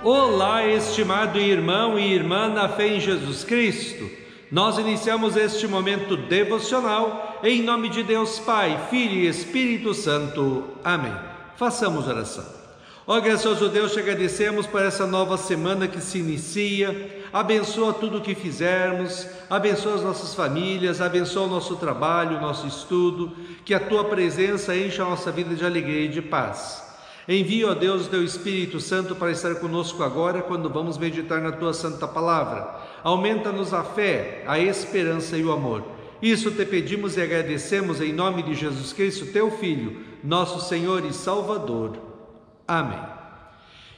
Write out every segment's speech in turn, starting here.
Olá, estimado irmão e irmã na fé em Jesus Cristo. Nós iniciamos este momento devocional em nome de Deus Pai, Filho e Espírito Santo. Amém. Façamos oração. Ó gracioso Deus, te agradecemos por essa nova semana que se inicia. Abençoa tudo o que fizermos, abençoa as nossas famílias, abençoa o nosso trabalho, o nosso estudo, que a tua presença encha a nossa vida de alegria e de paz. Envia, ó Deus, o teu Espírito Santo para estar conosco agora, quando vamos meditar na tua santa palavra. Aumenta-nos a fé, a esperança e o amor. Isso te pedimos e agradecemos em nome de Jesus Cristo, teu Filho, nosso Senhor e Salvador. Amém.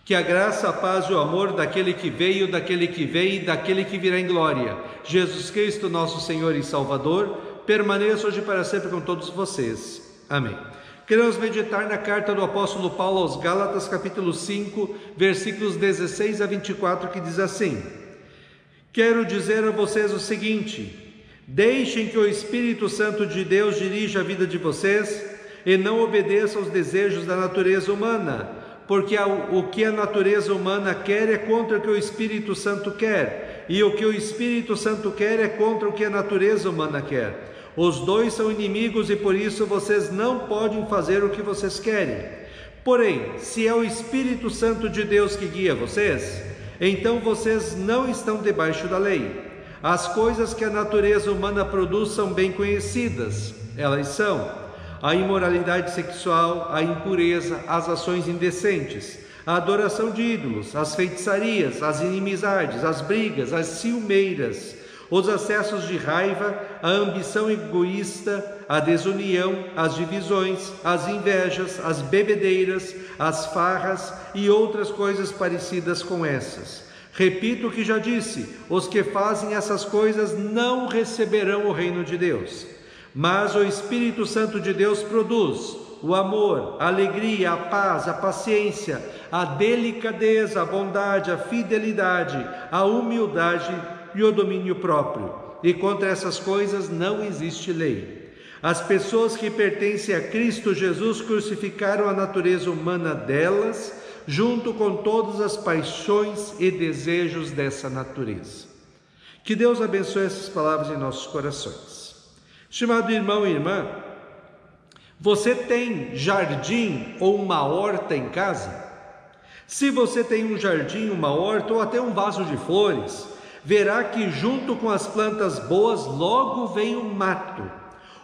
Que a graça, a paz e o amor daquele que veio, daquele que vem e daquele que virá em glória, Jesus Cristo, nosso Senhor e Salvador, permaneça hoje e para sempre com todos vocês. Amém. Queremos meditar na carta do apóstolo Paulo aos Gálatas, capítulo 5, versículos 16 a 24, que diz assim: Quero dizer a vocês o seguinte: deixem que o Espírito Santo de Deus dirija a vida de vocês e não obedeçam aos desejos da natureza humana, porque o que a natureza humana quer é contra o que o Espírito Santo quer, e o que o Espírito Santo quer é contra o que a natureza humana quer. Os dois são inimigos e por isso vocês não podem fazer o que vocês querem. Porém, se é o Espírito Santo de Deus que guia vocês, então vocês não estão debaixo da lei. As coisas que a natureza humana produz são bem conhecidas. Elas são a imoralidade sexual, a impureza, as ações indecentes, a adoração de ídolos, as feitiçarias, as inimizades, as brigas, as ciumeiras, os acessos de raiva, a ambição egoísta, a desunião, as divisões, as invejas, as bebedeiras, as farras e outras coisas parecidas com essas. Repito o que já disse: os que fazem essas coisas não receberão o reino de Deus. Mas o Espírito Santo de Deus produz o amor, a alegria, a paz, a paciência, a delicadeza, a bondade, a fidelidade, a humildade e o domínio próprio, e contra essas coisas não existe lei. As pessoas que pertencem a Cristo Jesus crucificaram a natureza humana delas, junto com todas as paixões e desejos dessa natureza. Que Deus abençoe essas palavras em nossos corações. Estimado irmão e irmã, você tem jardim ou uma horta em casa? Se você tem um jardim, uma horta ou até um vaso de flores, verá que junto com as plantas boas logo vem o mato.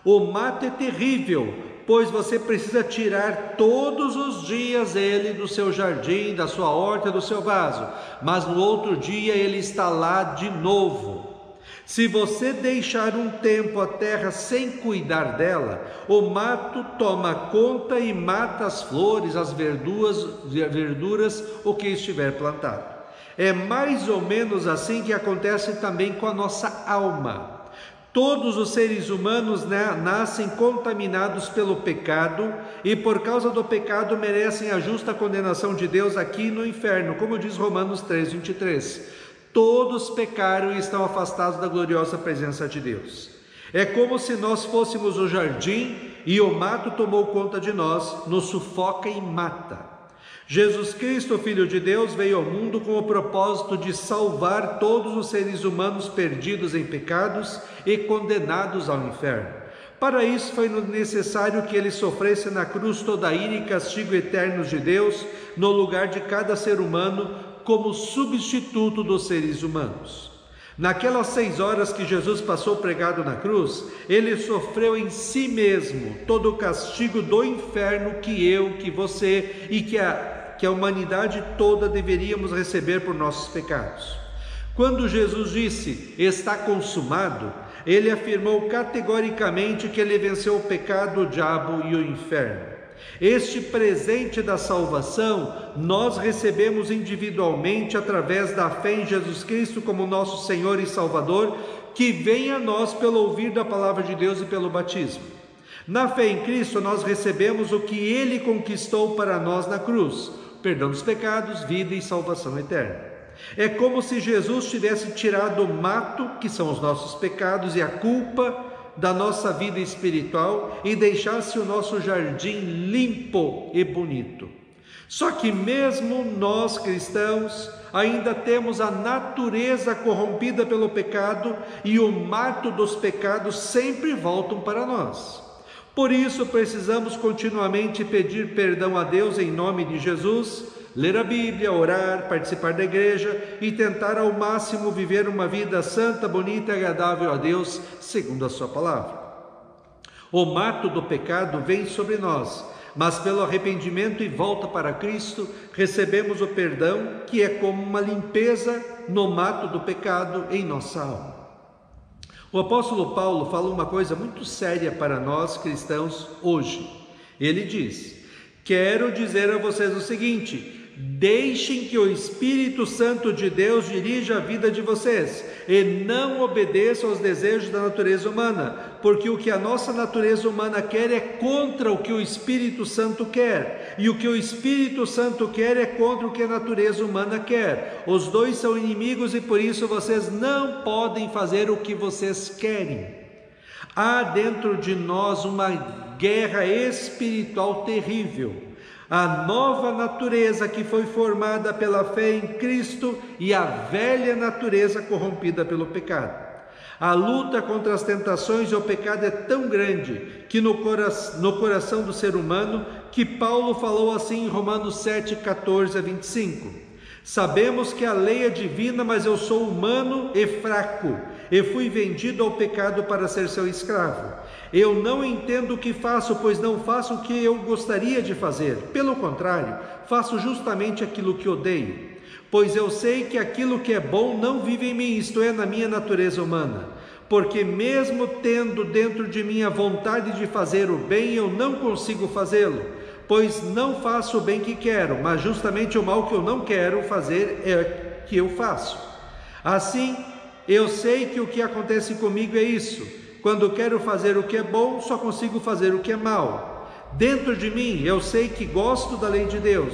O mato é terrível, pois você precisa tirar todos os dias ele do seu jardim, da sua horta, do seu vaso, mas no outro dia ele está lá de novo. Se você deixar um tempo a terra sem cuidar dela, o mato toma conta e mata as flores, as verduras, o que estiver plantado. É mais ou menos assim que acontece também com a nossa alma. Todos os seres humanos nascem contaminados pelo pecado e por causa do pecado merecem a justa condenação de Deus aqui no inferno, como diz Romanos 3:23. Todos pecaram e estão afastados da gloriosa presença de Deus. É como se nós fôssemos o jardim e o mato tomou conta de nós, nos sufoca e mata. Jesus Cristo, Filho de Deus, veio ao mundo com o propósito de salvar todos os seres humanos perdidos em pecados e condenados ao inferno. Para isso foi necessário que ele sofresse na cruz toda a ira e castigo eternos de Deus, no lugar de cada ser humano, como substituto dos seres humanos. Naquelas 6 horas que Jesus passou pregado na cruz, ele sofreu em si mesmo todo o castigo do inferno que eu, que você e que a humanidade toda deveríamos receber por nossos pecados. Quando Jesus disse, está consumado, ele afirmou categoricamente que ele venceu o pecado, o diabo e o inferno. Este presente da salvação nós recebemos individualmente através da fé em Jesus Cristo como nosso Senhor e Salvador, que vem a nós pelo ouvir da palavra de Deus e pelo batismo. Na fé em Cristo nós recebemos o que Ele conquistou para nós na cruz: perdão dos pecados, vida e salvação eterna. É como se Jesus tivesse tirado o mato, que são os nossos pecados, e a culpa da nossa vida espiritual e deixasse o nosso jardim limpo e bonito. Só que mesmo nós cristãos ainda temos a natureza corrompida pelo pecado e o mato dos pecados sempre voltam para nós. Por isso precisamos continuamente pedir perdão a Deus em nome de Jesus, ler a Bíblia, orar, participar da igreja e tentar ao máximo viver uma vida santa, bonita e agradável a Deus, segundo a sua palavra. O mato do pecado vem sobre nós, mas pelo arrependimento e volta para Cristo, recebemos o perdão, que é como uma limpeza no mato do pecado em nossa alma. O apóstolo Paulo fala uma coisa muito séria para nós cristãos hoje. Ele diz: quero dizer a vocês o seguinte: deixem que o Espírito Santo de Deus dirija a vida de vocês e não obedeçam aos desejos da natureza humana, porque o que a nossa natureza humana quer é contra o que o Espírito Santo quer, e o que o Espírito Santo quer é contra o que a natureza humana quer. Os dois são inimigos e por isso vocês não podem fazer o que vocês querem. Há dentro de nós uma guerra espiritual terrível. A nova natureza que foi formada pela fé em Cristo e a velha natureza corrompida pelo pecado. A luta contra as tentações e o pecado é tão grande que no coração do ser humano, que Paulo falou assim em Romanos 7, 14 a 25. Sabemos que a lei é divina, mas eu sou humano e fraco, e fui vendido ao pecado para ser seu escravo. Eu não entendo o que faço, pois não faço o que eu gostaria de fazer. Pelo contrário, faço justamente aquilo que odeio. Pois eu sei que aquilo que é bom não vive em mim, isto é, na minha natureza humana. Porque mesmo tendo dentro de mim a vontade de fazer o bem, eu não consigo fazê-lo. Pois não faço o bem que quero, mas justamente o mal que eu não quero fazer é que eu faço. Assim, eu sei que o que acontece comigo é isso. Quando quero fazer o que é bom, só consigo fazer o que é mal. Dentro de mim, eu sei que gosto da lei de Deus,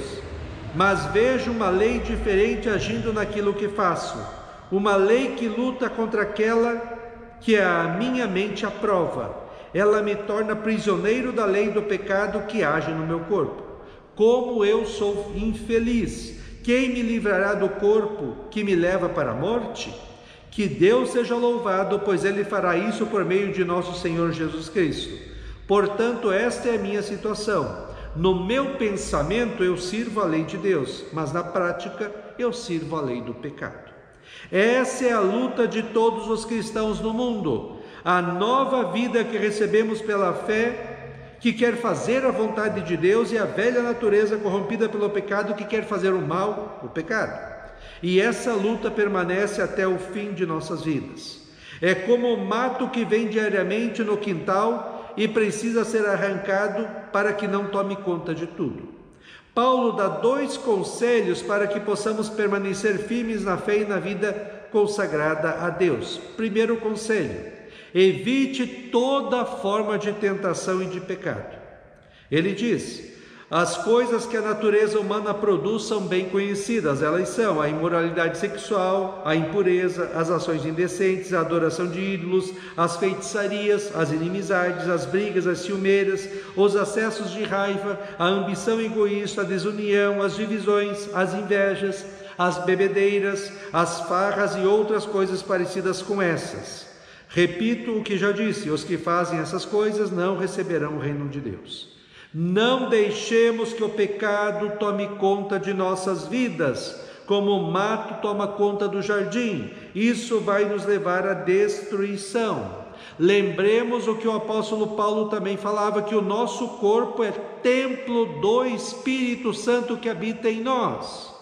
mas vejo uma lei diferente agindo naquilo que faço. Uma lei que luta contra aquela que a minha mente aprova. Ela me torna prisioneiro da lei do pecado que age no meu corpo. Como eu sou infeliz! Quem me livrará do corpo que me leva para a morte? Que Deus seja louvado, pois Ele fará isso por meio de nosso Senhor Jesus Cristo. Portanto, esta é a minha situação. No meu pensamento eu sirvo a lei de Deus, mas na prática eu sirvo a lei do pecado. Essa é a luta de todos os cristãos no mundo. A nova vida que recebemos pela fé, que quer fazer a vontade de Deus, e a velha natureza corrompida pelo pecado, que quer fazer o mal, o pecado. E essa luta permanece até o fim de nossas vidas. É como o mato que vem diariamente no quintal e precisa ser arrancado para que não tome conta de tudo. Paulo dá 2 conselhos para que possamos permanecer firmes na fé e na vida consagrada a Deus. Primeiro conselho: evite toda forma de tentação e de pecado. Ele diz: as coisas que a natureza humana produz são bem conhecidas. Elas são a imoralidade sexual, a impureza, as ações indecentes, a adoração de ídolos, as feitiçarias, as inimizades, as brigas, as ciumeiras, os acessos de raiva, a ambição egoísta, a desunião, as divisões, as invejas, as bebedeiras, as farras e outras coisas parecidas com essas. Repito o que já disse: os que fazem essas coisas não receberão o reino de Deus. Não deixemos que o pecado tome conta de nossas vidas, como o mato toma conta do jardim. Isso vai nos levar à destruição. Lembremos o que o apóstolo Paulo também falava, que o nosso corpo é templo do Espírito Santo que habita em nós.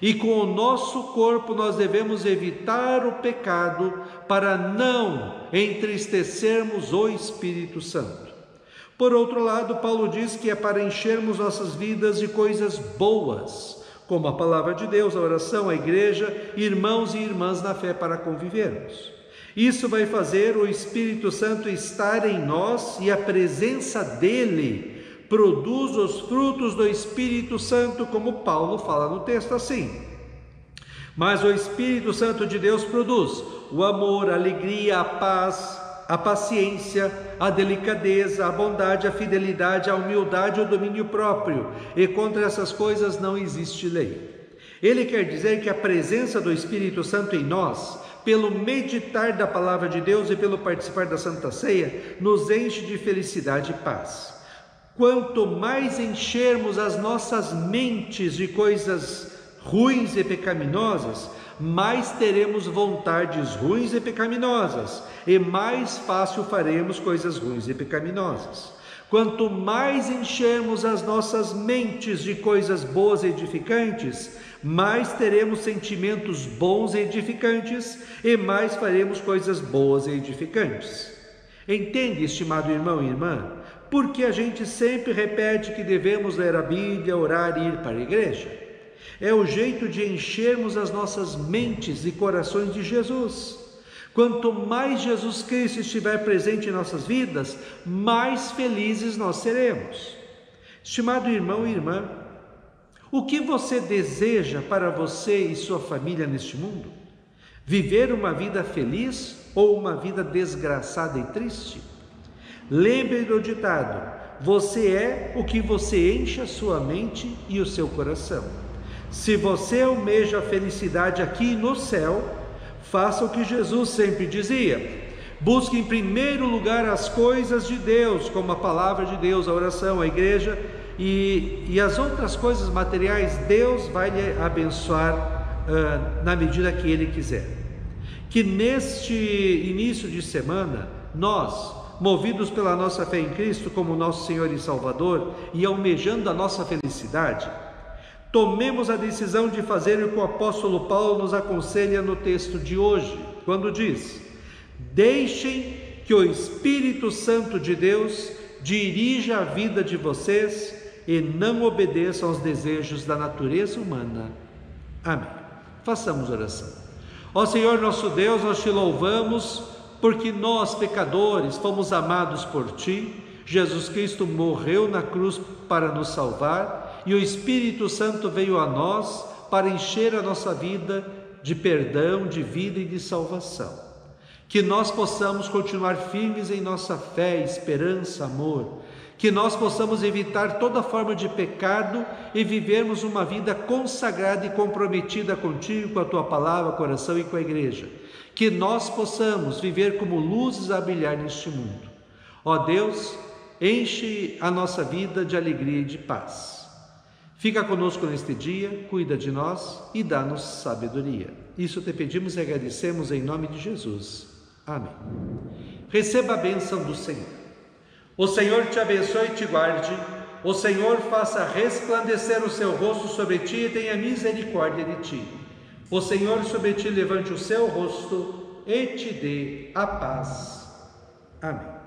E com o nosso corpo nós devemos evitar o pecado para não entristecermos o Espírito Santo. Por outro lado, Paulo diz que é para enchermos nossas vidas de coisas boas, como a palavra de Deus, a oração, a igreja, irmãos e irmãs na fé para convivermos. Isso vai fazer o Espírito Santo estar em nós e a presença dele produz os frutos do Espírito Santo, como Paulo fala no texto assim. Mas o Espírito Santo de Deus produz o amor, a alegria, a paz, a paciência, a delicadeza, a bondade, a fidelidade, a humildade, o domínio próprio, e contra essas coisas não existe lei. Ele quer dizer que a presença do Espírito Santo em nós, pelo meditar da palavra de Deus e pelo participar da Santa Ceia, nos enche de felicidade e paz. Quanto mais enchermos as nossas mentes de coisas ruins e pecaminosas, mais teremos vontades ruins e pecaminosas, e mais fácil faremos coisas ruins e pecaminosas. Quanto mais enchermos as nossas mentes de coisas boas e edificantes, mais teremos sentimentos bons e edificantes, e mais faremos coisas boas e edificantes. Entende, estimado irmão e irmã, porque a gente sempre repete que devemos ler a Bíblia, orar e ir para a igreja? É o jeito de enchermos as nossas mentes e corações de Jesus. Quanto mais Jesus Cristo estiver presente em nossas vidas, mais felizes nós seremos. Estimado irmão e irmã, o que você deseja para você e sua família neste mundo? Viver uma vida feliz ou uma vida desgraçada e triste? Lembre do ditado: você é o que você enche a sua mente e o seu coração. Se você almeja a felicidade aqui no céu, faça o que Jesus sempre dizia: busque em primeiro lugar as coisas de Deus, como a palavra de Deus, a oração, a igreja, e as outras coisas materiais Deus vai lhe abençoar na medida que Ele quiser. Que neste início de semana, nós, movidos pela nossa fé em Cristo como nosso Senhor e Salvador, e almejando a nossa felicidade, tomemos a decisão de fazer o que o apóstolo Paulo nos aconselha no texto de hoje, quando diz: deixem que o Espírito Santo de Deus dirija a vida de vocês e não obedeçam aos desejos da natureza humana. Amém. Façamos oração. Ó Senhor nosso Deus, nós te louvamos porque nós, pecadores, fomos amados por Ti. Jesus Cristo morreu na cruz para nos salvar e o Espírito Santo veio a nós para encher a nossa vida de perdão, de vida e de salvação. Que nós possamos continuar firmes em nossa fé, esperança, amor. Que nós possamos evitar toda forma de pecado e vivermos uma vida consagrada e comprometida contigo, com a Tua palavra, coração e com a igreja. Que nós possamos viver como luzes a brilhar neste mundo. Ó Deus, enche a nossa vida de alegria e de paz. Fica conosco neste dia, cuida de nós e dá-nos sabedoria. Isso te pedimos e agradecemos em nome de Jesus. Amém. Receba a bênção do Senhor. O Senhor te abençoe e te guarde. O Senhor faça resplandecer o seu rosto sobre ti e tenha misericórdia de ti. O Senhor sobre ti levante o seu rosto e te dê a paz. Amém.